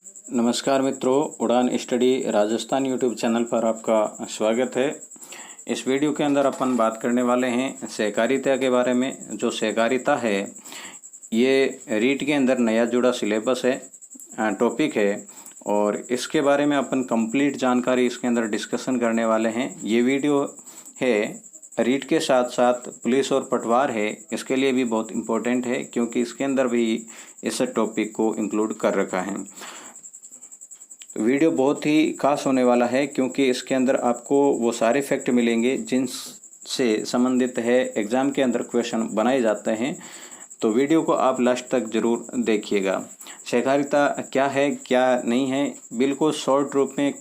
नमस्कार मित्रों, उड़ान स्टडी राजस्थान यूट्यूब चैनल पर आपका स्वागत है। इस वीडियो के अंदर अपन बात करने वाले हैं सहकारिता के बारे में। जो सहकारिता है ये रीट के अंदर नया जुड़ा सिलेबस है, टॉपिक है, और इसके बारे में अपन कंप्लीट जानकारी इसके अंदर डिस्कशन करने वाले हैं। ये वीडियो है रीट के साथ साथ पुलिस और पटवार है, इसके लिए भी बहुत इम्पोर्टेंट है क्योंकि इसके अंदर भी इस टॉपिक को इंक्लूड कर रखा है। वीडियो बहुत ही खास होने वाला है क्योंकि इसके अंदर आपको वो सारे फैक्ट मिलेंगे जिनसे संबंधित है एग्ज़ाम के अंदर क्वेश्चन बनाए जाते हैं। तो वीडियो को आप लास्ट तक ज़रूर देखिएगा। सहकारिता क्या है क्या नहीं है, बिल्कुल शॉर्ट रूप में,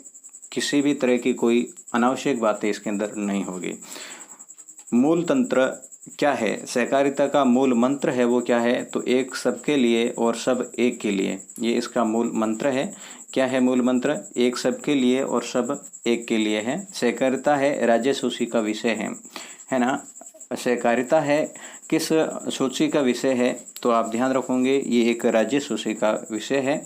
किसी भी तरह की कोई अनावश्यक बातें इसके अंदर नहीं होगी। मूल तंत्र क्या है, सहकारिता का मूल मंत्र है वो क्या है, तो एक सबके लिए और सब एक के लिए, ये इसका मूल मंत्र है। क्या है मूल मंत्र? एक सबके लिए और सब एक के लिए है। सहकारिता है राज्य सूची का विषय है ना। सहकारिता है किस सूची का विषय है, तो आप ध्यान रखोगे ये एक राज्य सूची का विषय है।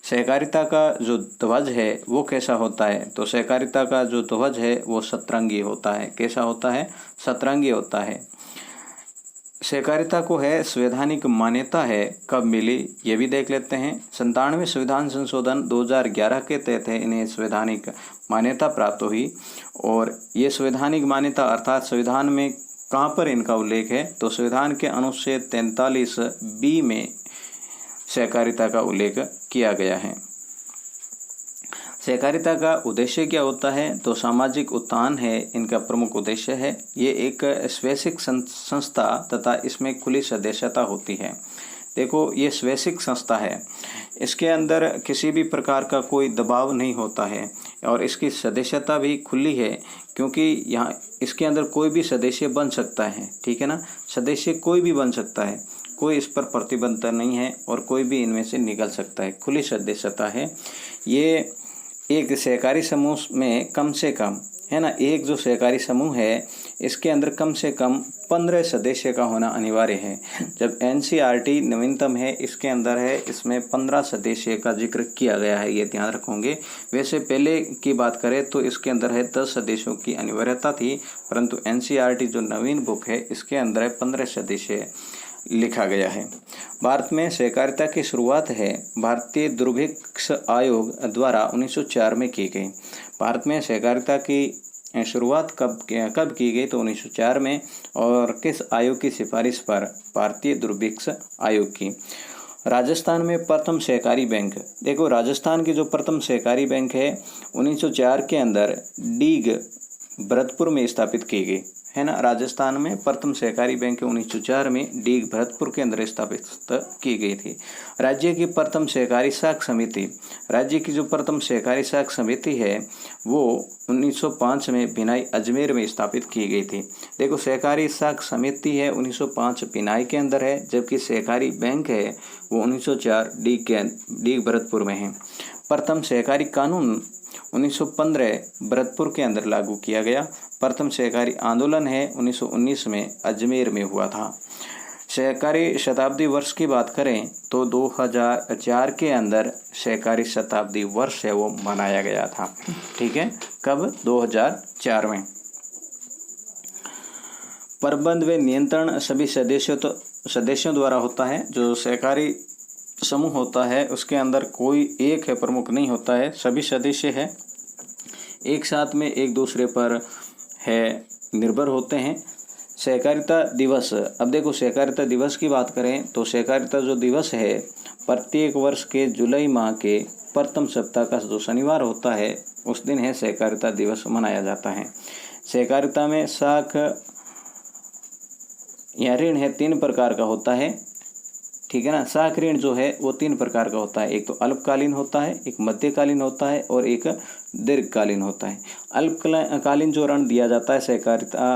सहकारिता का जो ध्वज है वो कैसा होता है, तो सहकारिता का जो ध्वज है वो सतरंगी होता है। कैसा होता है? सतरंगी होता है। सहकारिता को है संवैधानिक मान्यता है, कब मिली ये भी देख लेते हैं। 97वें संविधान संशोधन 2011 के तहत है इन्हें संवैधानिक मान्यता प्राप्त हुई। और ये संवैधानिक मान्यता अर्थात संविधान में कहाँ पर इनका उल्लेख है, तो संविधान के अनुच्छेद 43B में सहकारिता का उल्लेख किया गया है। सहकारिता का उद्देश्य क्या होता है, तो सामाजिक उत्थान है इनका प्रमुख उद्देश्य है। ये एक स्वैच्छिक संस्था तथा इसमें खुली सदस्यता होती है। देखो ये स्वैच्छिक संस्था है, इसके अंदर किसी भी प्रकार का कोई दबाव नहीं होता है और इसकी सदस्यता भी खुली है क्योंकि यहाँ इसके अंदर कोई भी सदस्य बन सकता है। ठीक है ना, सदस्य कोई भी बन सकता है, कोई इस पर प्रतिबंध नहीं है और कोई भी इनमें से निकल सकता है, खुली सदस्यता है। ये एक सहकारी समूह में कम से कम है ना, एक जो सहकारी समूह है इसके अंदर कम से कम 15 सदस्य का होना अनिवार्य है। जब NCERT नवीनतम है इसके अंदर है, इसमें 15 सदस्य का जिक्र किया गया है, ये ध्यान रखोगे। वैसे पहले की बात करें तो इसके अंदर है 10 सदस्यों की अनिवार्यता थी, परंतु NCERT जो नवीन बुक है इसके अंदर है 15 सदस्य लिखा गया है। भारत में सहकारिता की शुरुआत है भारतीय दुर्भिक्ष आयोग द्वारा 1904 में की गई। भारत में सहकारिता की शुरुआत कब की गई, तो 1904 में। और किस आयोग की सिफारिश पर? भारतीय दुर्भिक्ष आयोग की। राजस्थान में प्रथम सहकारी बैंक, देखो राजस्थान की जो प्रथम सहकारी बैंक है 1904 के अंदर डीग भरतपुर में स्थापित की गई है ना। राजस्थान में प्रथम सहकारी बैंक 1904 में डीग भरतपुर के अंदर स्थापित की गई थी। राज्य की प्रथम सहकारी साख समिति, राज्य की जो प्रथम सहकारी साख समिति है वो 1905 में भिनाई अजमेर में स्थापित की गई थी। देखो सहकारी साख समिति है 1905 भिनाई के अंदर है, जबकि सहकारी बैंक है वो 1904 डीग भरतपुर में है। प्रथम सहकारी कानून 1915 भरतपुर के अंदर लागू किया गया। प्रथम सहकारी आंदोलन है 1919 में अजमेर में हुआ था। सहकारी शताब्दी वर्ष की बात करें तो 2004 के अंदर सहकारी शताब्दी वर्ष है वो मनाया गया था। ठीक है, कब? 2004 में। प्रबंध व नियंत्रण सभी सदस्यों द्वारा होता है। जो सहकारी समूह होता है उसके अंदर कोई एक है प्रमुख नहीं होता है, सभी सदस्य है एक साथ में एक दूसरे पर है निर्भर होते हैं। सहकारिता दिवस, अब देखो सहकारिता दिवस की बात करें तो सहकारिता जो दिवस है प्रत्येक वर्ष के जुलाई माह के प्रथम सप्ताह का जो शनिवार होता है उस दिन है सहकारिता दिवस मनाया जाता है। सहकारिता में साख या ऋण है 3 प्रकार का होता है। ठीक है ना, साख ऋण जो है वो 3 प्रकार का होता है। एक तो अल्पकालीन होता है, एक मध्यकालीन होता है और एक दीर्घकालीन होता है। अल्पकालीन जो ऋण दिया जाता है सहकारिता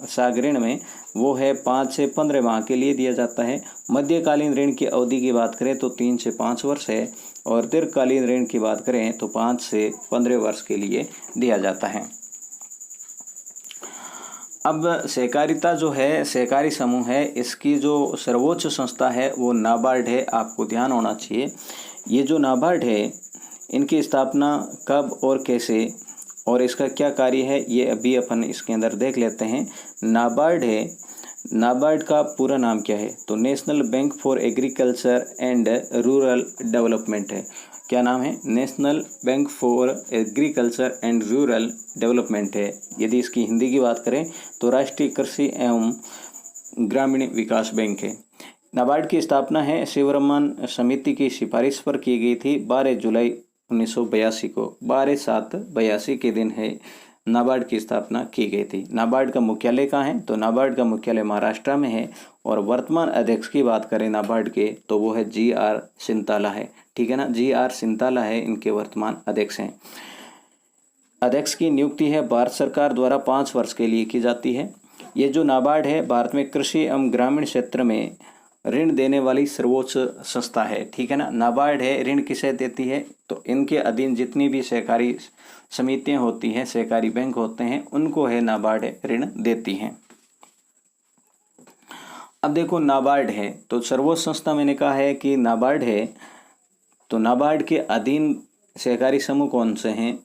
साख ऋण में वो है 5 से 15 माह के लिए दिया जाता है। मध्यकालीन ऋण की अवधि की बात करें तो 3 से 5 वर्ष है और दीर्घकालीन ऋण की बात करें तो 5 से 15 वर्ष के लिए दिया जाता है। अब सहकारिता जो है सहकारी समूह है, इसकी जो सर्वोच्च संस्था है वो नाबार्ड है। आपको ध्यान होना चाहिए, ये जो नाबार्ड है इनकी स्थापना कब और कैसे और इसका क्या कार्य है, ये अभी अपन इसके अंदर देख लेते हैं। नाबार्ड है, नाबार्ड का पूरा नाम क्या है, तो national bank for agriculture and rural development है। क्या नाम है, national bank for agriculture and rural development है। यदि इसकी हिंदी की बात करें तो राष्ट्रीय कृषि एवं ग्रामीण विकास बैंक है। नाबार्ड की स्थापना है शिवरमन समिति की सिफारिश पर की गई थी 12 जुलाई 1982 को। 12/7/82 के दिन है नाबार्ड की स्थापना की गई थी। नाबार्ड का मुख्यालय कहाँ है, तो नाबार्ड का मुख्यालय महाराष्ट्र में है। और वर्तमान अध्यक्ष की बात करें नाबार्ड के तो वो है GR सिंताला है। ठीक है ना, GR सिंताला है इनके वर्तमान अध्यक्ष हैं। अध्यक्ष की नियुक्ति है भारत सरकार द्वारा 5 वर्ष के लिए की जाती है। ये जो नाबार्ड है भारत में कृषि एवं ग्रामीण क्षेत्र में ऋण देने वाली सर्वोच्च संस्था है। ठीक है ना, नाबार्ड है ऋण किसे देती है, तो इनके अधीन जितनी भी सहकारी समितियां होती हैं, सहकारी बैंक होते हैं, उनको है नाबार्ड ऋण देती हैं। अब देखो नाबार्ड है तो सर्वोच्च संस्था मैंने कहा है कि नाबार्ड है, तो नाबार्ड के अधीन सहकारी समूह कौन से हैं,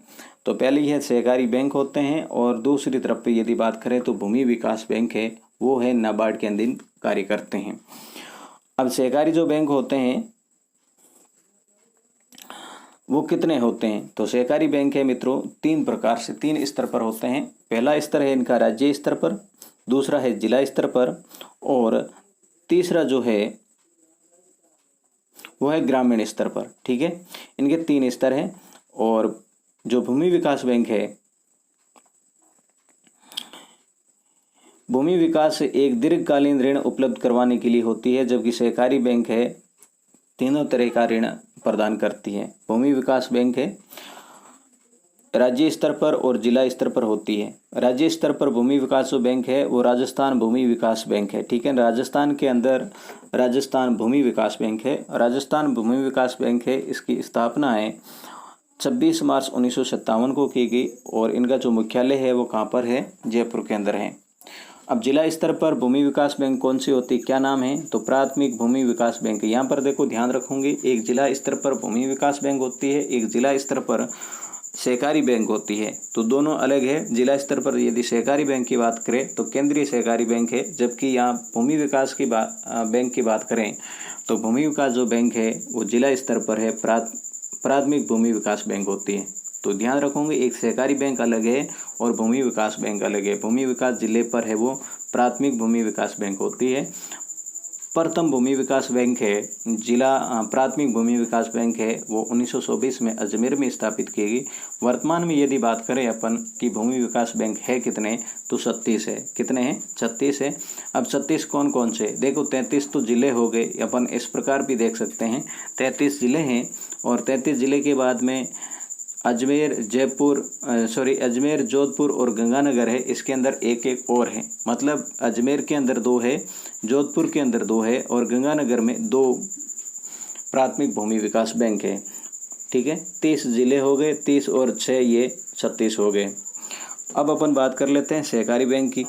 तो पहले यह सहकारी बैंक होते हैं और दूसरी तरफ पे यदि बात करें तो भूमि विकास बैंक है, वो है नाबार्ड के अधीन कार्य करते हैं। अब सहकारी जो बैंक होते हैं वो कितने होते हैं, तो सहकारी बैंक है मित्रों 3 प्रकार से, 3 स्तर पर होते हैं। पहला स्तर है इनका राज्य स्तर पर, दूसरा है जिला स्तर पर और तीसरा जो है वो है ग्रामीण स्तर पर। ठीक है, इनके 3 स्तर हैं। और जो भूमि विकास बैंक है, भूमि विकास एक दीर्घकालीन ऋण उपलब्ध करवाने के लिए होती है, जबकि सहकारी बैंक है तीनों तरह का ऋण प्रदान करती है। भूमि विकास बैंक है राज्य स्तर पर और जिला स्तर पर होती है। राज्य स्तर पर भूमि विकास जो बैंक है वो राजस्थान भूमि विकास बैंक है। ठीक है, राजस्थान के अंदर राजस्थान भूमि विकास बैंक है। राजस्थान भूमि विकास बैंक है, इसकी स्थापना है 26 मार्च 1957 को की गई और इनका जो मुख्यालय है वो कहाँ पर है, जयपुर के अंदर है। अब जिला स्तर पर भूमि विकास बैंक कौन सी होती है, क्या नाम है, तो प्राथमिक भूमि विकास बैंक। यहाँ पर देखो ध्यान रखोगे, एक जिला स्तर पर भूमि विकास बैंक होती है, एक जिला स्तर पर सहकारी बैंक होती है, तो दोनों अलग है। जिला स्तर पर यदि सहकारी बैंक की बात करें तो केंद्रीय सहकारी बैंक है, जबकि यहाँ भूमि विकास की बैंक की बात करें तो भूमि विकास जो बैंक है वो जिला स्तर पर है, प्राथमिक भूमि विकास बैंक होती है। तो ध्यान रखोगे, एक सहकारी बैंक अलग है और भूमि विकास बैंक अलग है। भूमि विकास जिले पर है वो प्राथमिक भूमि विकास बैंक होती है। प्रथम भूमि विकास बैंक है, जिला प्राथमिक भूमि विकास बैंक है, वो 1924 में अजमेर में स्थापित की गई। वर्तमान में यदि बात करें अपन कि भूमि विकास बैंक है कितने, तो 36 है। कितने हैं, 36 है। अब 36 कौन कौन से, देखो 33 तो जिले हो गए, अपन इस प्रकार भी देख सकते हैं 33 जिले हैं और 33 जिले के बाद में अजमेर अजमेर जोधपुर और गंगानगर है, इसके अंदर एक एक और है। मतलब अजमेर के अंदर 2 है, जोधपुर के अंदर 2 है और गंगानगर में 2 प्राथमिक भूमि विकास बैंक है। ठीक है, 30 जिले हो गए, 30 और 6 ये 36 हो गए। अब अपन बात कर लेते हैं सहकारी बैंक की।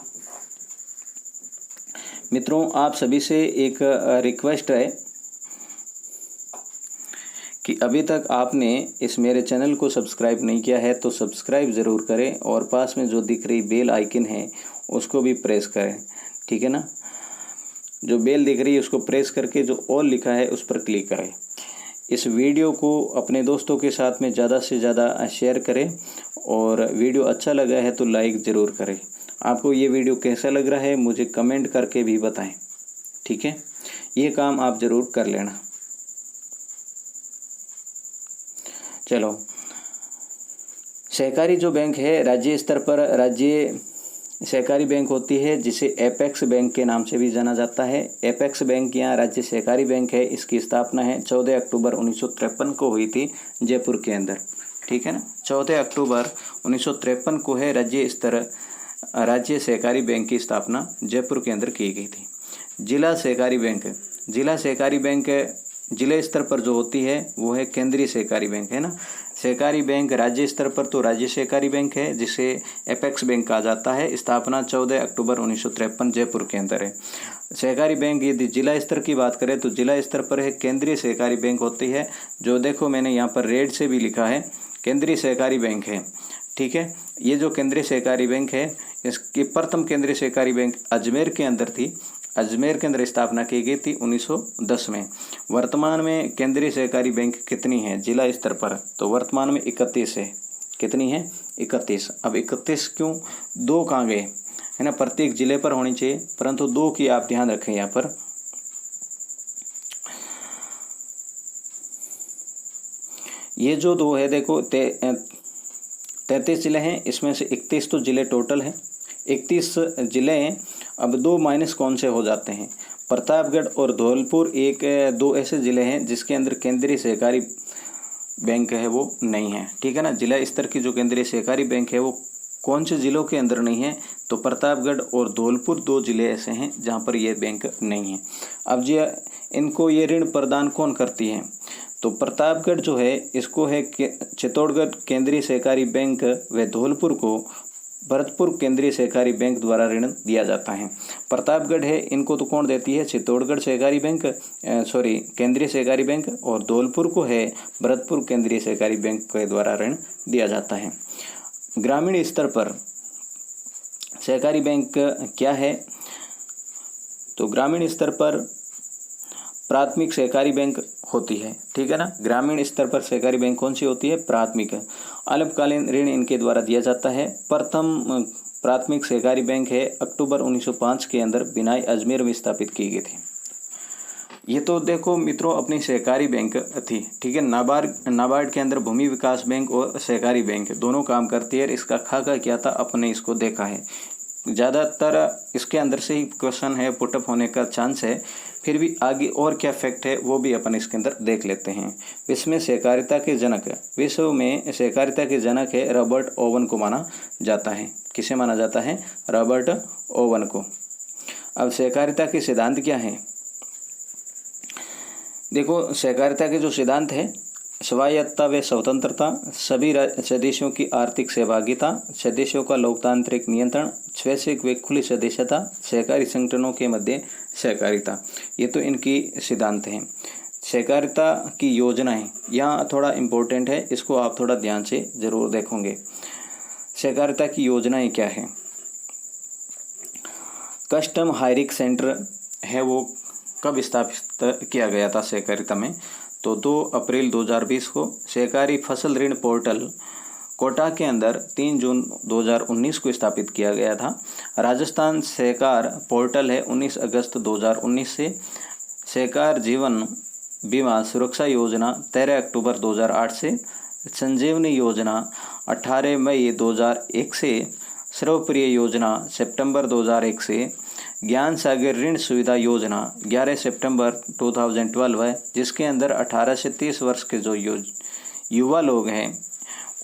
मित्रों, आप सभी से एक रिक्वेस्ट है कि अभी तक आपने इस मेरे चैनल को सब्सक्राइब नहीं किया है तो सब्सक्राइब ज़रूर करें और पास में जो दिख रही बेल आइकन है उसको भी प्रेस करें। ठीक है ना, जो बेल दिख रही है उसको प्रेस करके जो ऑल लिखा है उस पर क्लिक करें। इस वीडियो को अपने दोस्तों के साथ में ज़्यादा से ज़्यादा शेयर करें और वीडियो अच्छा लगा है तो लाइक ज़रूर करें। आपको ये वीडियो कैसा लग रहा है मुझे कमेंट करके भी बताएं। ठीक है, ये काम आप ज़रूर कर लेना। चलो, सहकारी जो बैंक है राज्य स्तर पर राज्य सहकारी बैंक होती है, जिसे एपेक्स बैंक के नाम से भी जाना जाता है। एपेक्स बैंक यहाँ राज्य सहकारी बैंक है। इसकी स्थापना है 14 अक्टूबर 1953 को हुई थी जयपुर के अंदर। ठीक है ना, 14 अक्टूबर 1953 को है राज्य सहकारी बैंक की स्थापना जयपुर के अंदर की गई थी। जिला सहकारी बैंक जिले स्तर पर जो होती है वो है केंद्रीय सहकारी बैंक, है ना। सहकारी बैंक राज्य स्तर पर तो राज्य सहकारी बैंक है, जिसे एपेक्स बैंक कहा जाता है। स्थापना 14 अक्टूबर 1953 जयपुर के अंदर है। सहकारी बैंक यदि जिला स्तर की बात करें तो जिला स्तर पर है केंद्रीय सहकारी बैंक होती है, जो देखो मैंने यहाँ पर रेड से भी लिखा है, केंद्रीय सहकारी बैंक है, ठीक है। ये जो केंद्रीय सहकारी बैंक है, इसकी प्रथम केंद्रीय सहकारी बैंक अजमेर के अंदर थी। अजमेर के अंदर स्थापना की गई थी 1910 में। वर्तमान में केंद्रीय सहकारी बैंक कितनी है जिला स्तर पर? तो वर्तमान में 31 है। कितनी है? 31। अब 31 क्यों? 2 कहाँ गए, है ना। प्रत्येक जिले पर होनी चाहिए, परंतु 2 की आप ध्यान रखें यहाँ पर। ये जो 2 है देखो 33 जिले हैं, इसमें से 31 तो जिले टोटल हैं, 31 जिले हैं। अब 2 माइनस कौन से हो जाते हैं? प्रतापगढ़ और धौलपुर 2 ऐसे जिले हैं जिसके अंदर केंद्रीय सहकारी बैंक है वो नहीं है, ठीक है ना। जिला स्तर की जो केंद्रीय सहकारी बैंक है वो कौन से जिलों के अंदर नहीं है? तो प्रतापगढ़ और धौलपुर 2 जिले ऐसे हैं जहाँ पर ये बैंक नहीं है। अब जी इनको ये ऋण प्रदान कौन करती है? तो प्रतापगढ़ जो है इसको है चित्तौड़गढ़ केंद्रीय सहकारी बैंक व धौलपुर को भरतपुर केंद्रीय सहकारी बैंक द्वारा ऋण दिया जाता है। प्रतापगढ़ है इनको तो कौन देती है? चित्तौड़गढ़ सहकारी बैंक, केंद्रीय सहकारी बैंक, और धौलपुर को है भरतपुर केंद्रीय सहकारी बैंक के द्वारा ऋण दिया जाता है। ग्रामीण स्तर पर सहकारी बैंक क्या है? तो ग्रामीण स्तर पर प्राथमिक सहकारी बैंक होती है, ठीक है ना। ग्रामीण स्तर पर सहकारी बैंक कौन सी होती है? प्राथमिक। अल्पकालीन ऋण इनके द्वारा दिया जाता है। प्रथम प्राथमिक सहकारी बैंक है अक्टूबर 1905 के अंदर बिनाई अजमेर में स्थापित की गई थी। ये तो देखो मित्रों अपनी सहकारी बैंक थी, ठीक है। नाबार्ड के अंदर भूमि विकास बैंक और सहकारी बैंक दोनों काम करती है। इसका खाका क्या था अपने इसको देखा है, ज़्यादातर इसके अंदर से ही क्वेश्चन है पुटअप होने का चांस है। फिर भी आगे और क्या फैक्ट है वो भी अपन इसके अंदर देख लेते हैं। विश्व में सहकारिता के जनक है रॉबर्ट ओवन को माना जाता है। किसे माना जाता है? रॉबर्ट ओवन को। अब सहकारिता के सिद्धांत क्या है? देखो सहकारिता के जो सिद्धांत है, स्वायत्तता व स्वतंत्रता, सभी सदस्यों की आर्थिक सहभागिता, सदस्यों का लोकतांत्रिक नियंत्रण, स्वैच्छिक व खुली सदस्यता, सहकारी संगठनों के मध्य सहकारिता, ये तो इनकी सिद्धांत हैं। सहकारिता की योजनाएं यहाँ थोड़ा इम्पोर्टेंट है, इसको आप थोड़ा ध्यान से जरूर देखोगे। सहकारिता की योजनाएं क्या है? कस्टम हायरिंग सेंटर है वो कब स्थापित किया गया था सहकारिता में? तो 2 अप्रैल 2020 को। सहकारी फसल ऋण पोर्टल कोटा के अंदर 3 जून 2019 को स्थापित किया गया था। राजस्थान सहकार पोर्टल है 19 अगस्त 2019 से। सहकार जीवन बीमा सुरक्षा योजना 13 अक्टूबर 2008 से। संजीवनी योजना 18 मई 2001 से। सर्वप्रिय योजना सितंबर 2001 से। ज्ञान सागर ऋण सुविधा योजना 11 सितंबर 2012 है, जिसके अंदर 18 से 30 वर्ष के जो युवा लोग हैं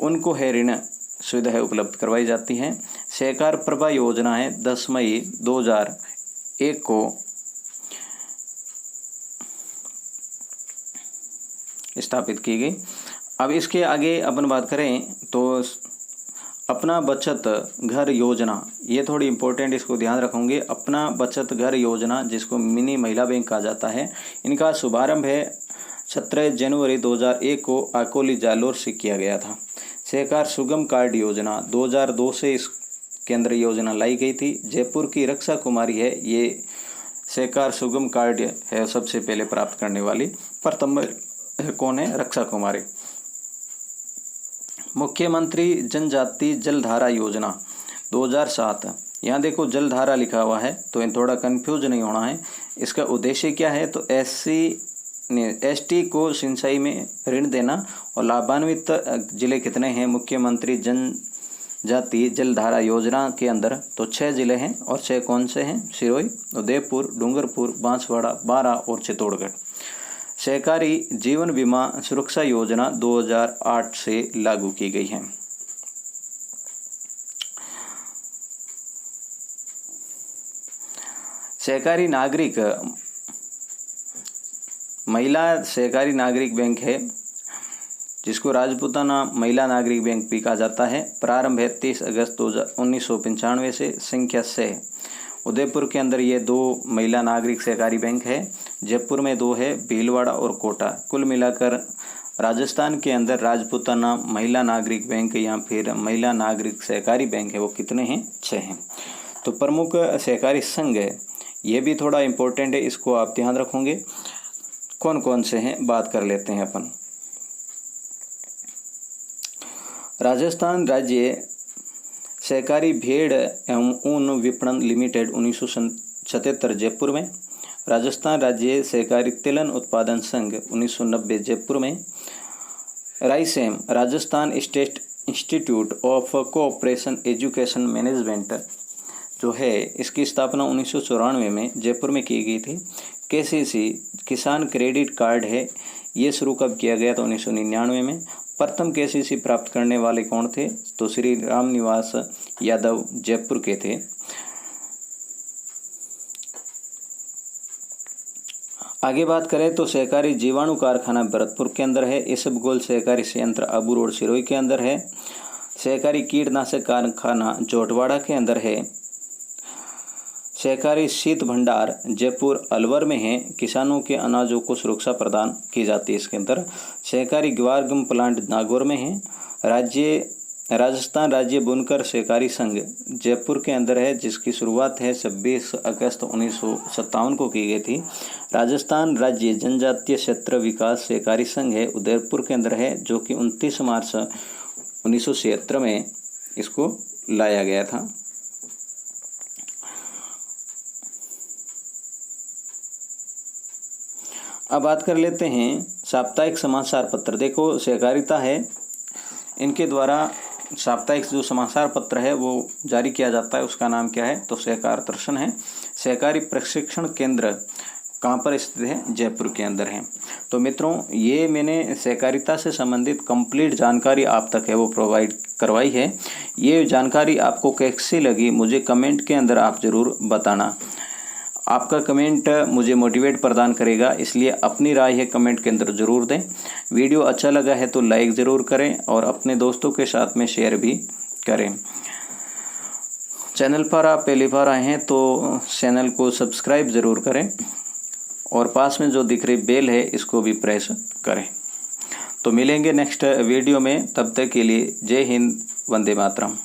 उनको है ऋण सुविधाएं उपलब्ध करवाई जाती हैं। सहकार प्रभा योजना है 10 मई 2001 को स्थापित की गई। अब इसके आगे अपन बात करें तो अपना बचत घर योजना, ये थोड़ी इम्पोर्टेंट, इसको ध्यान रखोगे। अपना बचत घर योजना जिसको मिनी महिला बैंक कहा जाता है, इनका शुभारंभ है 17 जनवरी 2001 को अकोली जालोर से किया गया था। सहकार सुगम कार्ड योजना 2002 से इस केंद्र योजना लाई गई थी। जयपुर की रक्षा कुमारी है ये सहकार सुगम कार्ड है सबसे पहले प्राप्त करने वाली। प्रथम कौन है? रक्षा कुमारी। मुख्यमंत्री जनजाति जलधारा योजना 2007, यहाँ देखो जलधारा लिखा हुआ है तो थोड़ा कंफ्यूज नहीं होना है। इसका उद्देश्य क्या है? तो एसटी को सिंचाई में ऋण देना। और लाभान्वित जिले कितने हैं मुख्यमंत्री जनजाति जलधारा योजना के अंदर? तो 6 जिले हैं। और 6 कौन से हैं? सिरोही, उदयपुर, डूंगरपुर, बांसवाड़ा, बारां और चित्तौड़गढ़। सहकारी जीवन बीमा सुरक्षा योजना 2008 से लागू की गई है। सहकारी नागरिक महिला सहकारी नागरिक बैंक है, जिसको राजपूताना महिला नागरिक बैंक भी कहा जाता है। प्रारंभ है 30 अगस्त 1995 से। संख्या 6। उदयपुर के अंदर ये 2 महिला नागरिक सहकारी बैंक है। जयपुर में 2 है, भीलवाड़ा और कोटा। कुल मिलाकर राजस्थान के अंदर राजपूताना महिला नागरिक बैंक या फिर महिला नागरिक सहकारी बैंक है, वो कितने हैं? 6 हैं। तो प्रमुख सहकारी संघ है, ये भी थोड़ा इम्पोर्टेंट है, इसको आप ध्यान रखोगे। कौन कौन से हैं बात कर लेते हैं अपन। राजस्थान राज्य सहकारी भेड़ एवं ऊन विपणन लिमिटेड 1977 जयपुर में। राजस्थान राज्य सहकारी तिलहन उत्पादन संघ 1990 जयपुर में। Raisen Rajasthan state institute of cooperation education management जो है, इसकी स्थापना 1994 में जयपुर में की गई थी। केसीसी किसान क्रेडिट कार्ड है, ये शुरू कब किया गया? तो 1999 में। प्रथम केसीसी प्राप्त करने वाले कौन थे? तो श्री रामनिवास यादव जयपुर के थे। आगे बात करें तो सहकारी जीवाणु कारखाना भरतपुर के अंदर है। इसबगोल सहकारी संयंत्र अबू रोड सिरोही के अंदर है। सहकारी कीटनाशक कारखाना जोटवाड़ा के अंदर है। सहकारी शीत भंडार जयपुर अलवर में है। किसानों के अनाजों को सुरक्षा प्रदान की जाती है इसके अंदर। सहकारी ग्वारगम प्लांट नागौर में है। राजस्थान राज्य बुनकर सहकारी संघ जयपुर के अंदर है, जिसकी शुरुआत है 26 अगस्त 1957 को की गई थी। राजस्थान राज्य जनजातीय क्षेत्र विकास सहकारी संघ है, उदयपुर के अंदर है, जो कि 29 मार्च 1976 में इसको लाया गया था। अब बात कर लेते हैं साप्ताहिक समाचार पत्र। देखो सहकारिता है, इनके द्वारा साप्ताहिक जो समाचार पत्र है वो जारी किया जाता है, उसका नाम क्या है? तो सहकार दर्शन है। सहकारी प्रशिक्षण केंद्र कहाँ पर स्थित है? जयपुर के अंदर है। तो मित्रों, ये मैंने सहकारिता से संबंधित कंप्लीट जानकारी आप तक है वो प्रोवाइड करवाई है। ये जानकारी आपको कैसी लगी मुझे कमेंट के अंदर आप ज़रूर बताना। आपका कमेंट मुझे मोटिवेट प्रदान करेगा, इसलिए अपनी राय है कमेंट के अंदर ज़रूर दें। वीडियो अच्छा लगा है तो लाइक ज़रूर करें और अपने दोस्तों के साथ में शेयर भी करें। चैनल पर आप पहली बार आए हैं तो चैनल को सब्सक्राइब ज़रूर करें और पास में जो दिख रही बेल है इसको भी प्रेस करें। तो मिलेंगे नेक्स्ट वीडियो में, तब तक के लिए जय हिंद, वंदे मातरम।